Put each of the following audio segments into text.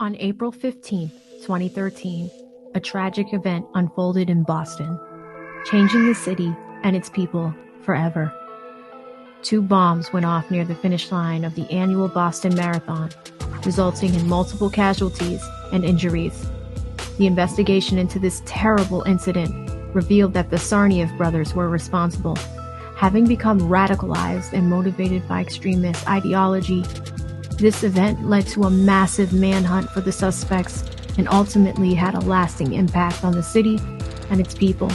On April 15, 2013, a tragic event unfolded in Boston, changing the city and its people forever. 2 bombs went off near the finish line of the annual Boston Marathon, resulting in multiple casualties and injuries. The investigation into this terrible incident revealed that the Tsarnaev brothers were responsible, having become radicalized and motivated by extremist ideology. This event led to a massive manhunt for the suspects and ultimately had a lasting impact on the city and its people.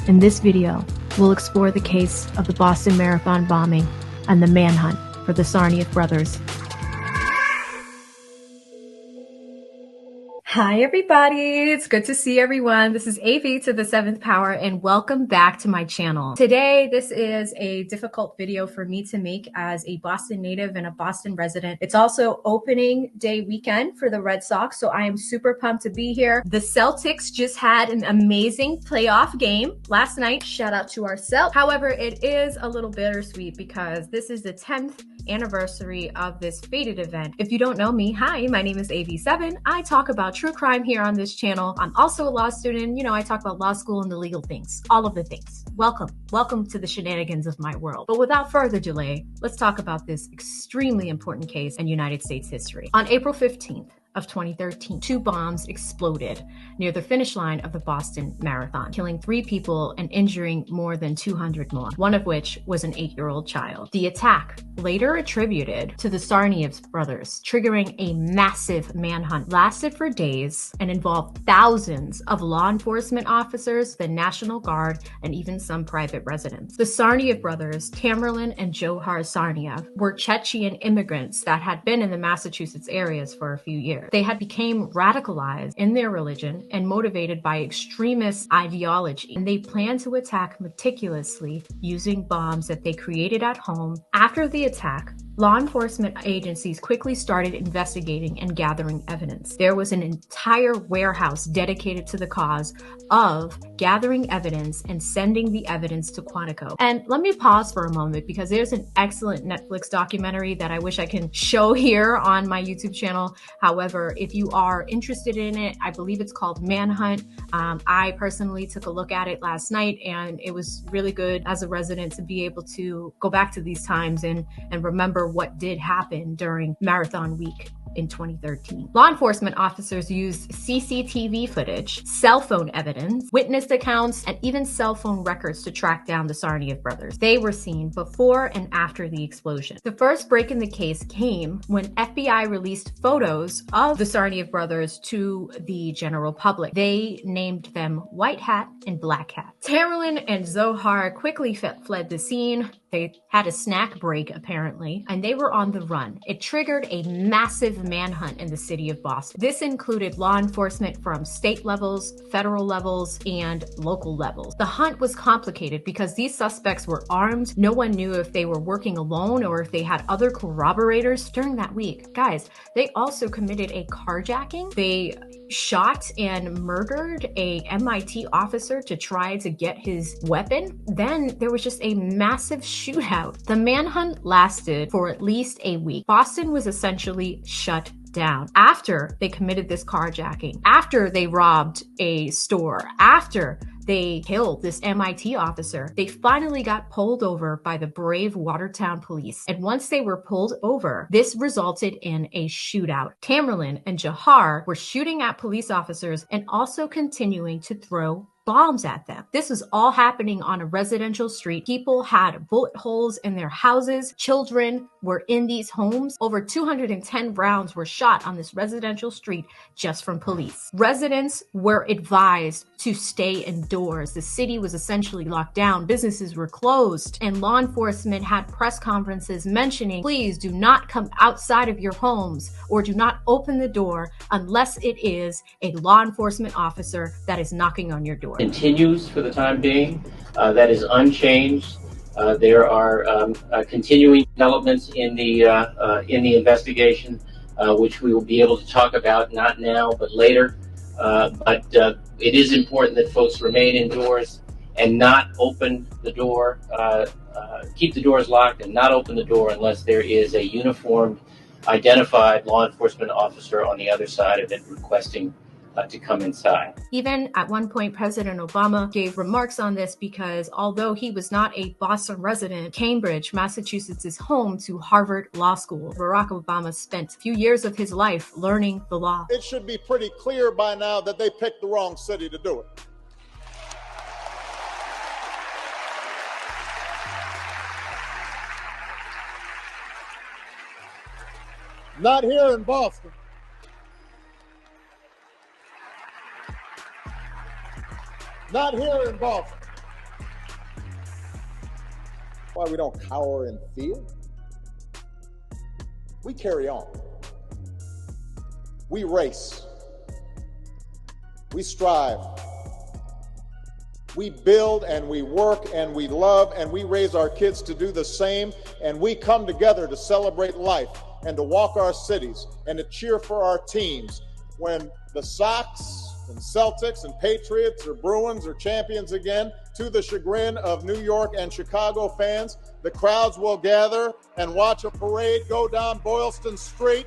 In this video, we'll explore the case of the Boston Marathon bombing and the manhunt for the Tsarnaev brothers. Hi everybody, it's good to see everyone. This is AV to the 7th power and welcome back to my channel. Today, this is a difficult video for me to make as a Boston native and a Boston resident. It's also opening day weekend for the Red Sox, so I am super pumped to be here. The Celtics just had an amazing playoff game last night. Shout out to our Celtics. However, it is a little bittersweet because this is the 10th anniversary of this fated event. If you don't know me, hi, my name is AV7. I talk about true crime here on this channel. I'm also a law student. You know, I talk about law school and the legal things, all of the things. Welcome to the shenanigans of my world. But without further delay, let's talk about this extremely important case in United States history. On April 15th, of 2013, 2 bombs exploded near the finish line of the Boston Marathon, killing 3 people and injuring more than 200 more, one of which was an 8-year-old child. The attack, later attributed to the Tsarnaev brothers, triggering a massive manhunt, lasted for days and involved thousands of law enforcement officers, the National Guard, and even some private residents. The Tsarnaev brothers, Tamerlan and Johar Tsarnaev, were Chechen immigrants that had been in the Massachusetts areas for a few years. They had become radicalized in their religion and motivated by extremist ideology, and they planned to attack meticulously using bombs that they created at home. After the attack, law enforcement agencies quickly started investigating and gathering evidence. There was an entire warehouse dedicated to the cause of gathering evidence and sending the evidence to Quantico. And let me pause for a moment because there's an excellent Netflix documentary that I wish I can show here on my YouTube channel. However, if you are interested in it, I believe it's called Manhunt. I personally took a look at it last night and it was really good as a resident to be able to go back to these times and remember what did happen during Marathon Week in 2013. Law enforcement officers used CCTV footage, cell phone evidence, witness accounts, and even cell phone records to track down the Tsarnaev brothers. They were seen before and after the explosion. The first break in the case came when FBI released photos of the Tsarnaev brothers to the general public. They named them White Hat and Black Hat. Tamerlan and Zohar quickly fled the scene. They had a snack break, apparently, and they were on the run. It triggered a massive manhunt in the city of Boston. This included law enforcement from state levels, federal levels, and local levels. The hunt was complicated because these suspects were armed. No one knew if they were working alone or if they had other corroborators during that week. Guys, they also committed a carjacking. They shot and murdered a MIT officer to try to get his weapon. Then there was just a massive shootout. The manhunt lasted for at least a week. Boston was essentially shut down after they committed this carjacking, after they robbed a store, after they killed this MIT officer. They finally got pulled over by the brave Watertown police. And once they were pulled over, this resulted in a shootout. Tamerlan and Johar were shooting at police officers and also continuing to throw bombs at them. This was all happening on a residential street. People had bullet holes in their houses. Children were in these homes. Over 210 rounds were shot on this residential street just from police. Residents were advised to stay indoors. The city was essentially locked down. Businesses were closed, and law enforcement had press conferences mentioning, please do not come outside of your homes or do not open the door unless it is a law enforcement officer that is knocking on your door. Continues for the time being. That is unchanged. There are continuing developments in the investigation, which we will be able to talk about not now but later. But it is important that folks remain indoors and not open the door, keep the doors locked and not open the door unless there is a uniformed identified law enforcement officer on the other side of it requesting to come inside. Even at one point, President Obama gave remarks on this because although he was not a Boston resident, Cambridge, Massachusetts is home to Harvard Law School. Barack Obama spent a few years of his life learning the law. It should be pretty clear by now that they picked the wrong city to do it. Not here in Boston. Not here in Boston. Why we don't cower in fear? We carry on. We race. We strive. We build and we work and we love and we raise our kids to do the same, and we come together to celebrate life and to walk our cities and to cheer for our teams when the Sox and Celtics and Patriots or Bruins are champions again. To the chagrin of New York and Chicago fans, the crowds will gather and watch a parade go down Boylston Street.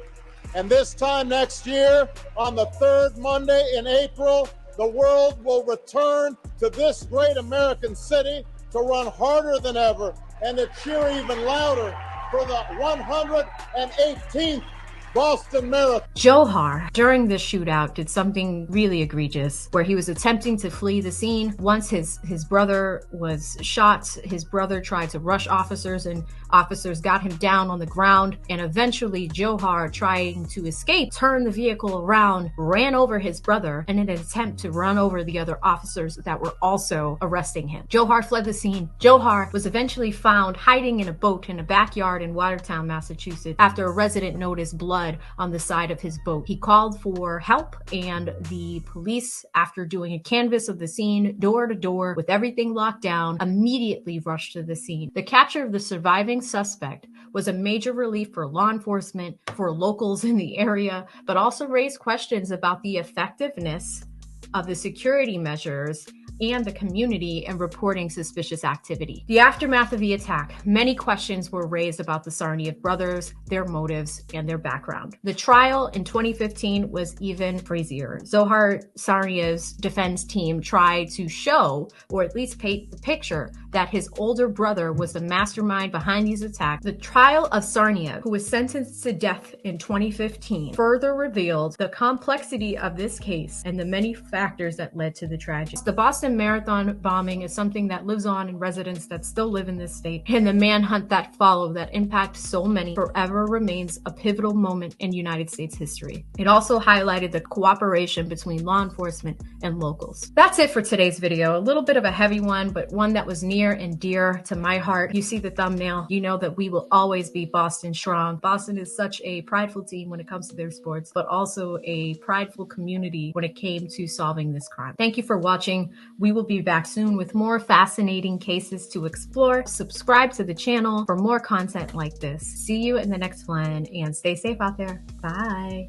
And this time next year, on the third Monday in April, the world will return to this great American city to run harder than ever and to cheer even louder for the 118th Boston Marathon. Johar, during this shootout, did something really egregious where he was attempting to flee the scene. Once his brother was shot, his brother tried to rush officers and officers got him down on the ground, and eventually Johar, trying to escape, turned the vehicle around, ran over his brother in an attempt to run over the other officers that were also arresting him. Johar fled the scene. Johar was eventually found hiding in a boat in a backyard in Watertown, Massachusetts, after a resident noticed blood on the side of his boat. He called for help, and the police, after doing a canvass of the scene door to door with everything locked down, immediately rushed to the scene. The capture of the surviving suspect was a major relief for law enforcement, for locals in the area, but also raised questions about the effectiveness of the security measures and the community in reporting suspicious activity. The aftermath of the attack, many questions were raised about the Tsarnaev brothers, their motives, and their background. The trial in 2015 was even crazier. Zohar Tsarnaev's defense team tried to show, or at least paint the picture, that his older brother was the mastermind behind these attacks. The trial of Tsarnaev, who was sentenced to death in 2015, further revealed the complexity of this case and the many factors that led to the tragedy. The Boston Marathon bombing is something that lives on in residents that still live in this state, and the manhunt that followed that impacted so many forever remains a pivotal moment in United States history. It also highlighted the cooperation between law enforcement and locals. That's it for today's video. A little bit of a heavy one, but one that was near and dear to my heart. You see the thumbnail, you know that we will always be Boston strong. Boston is such a prideful team when it comes to their sports, but also a prideful community when it came to solving this crime. Thank you for watching. We will be back soon with more fascinating cases to explore. Subscribe to the channel for more content like this. See you in the next one, and stay safe out there. Bye.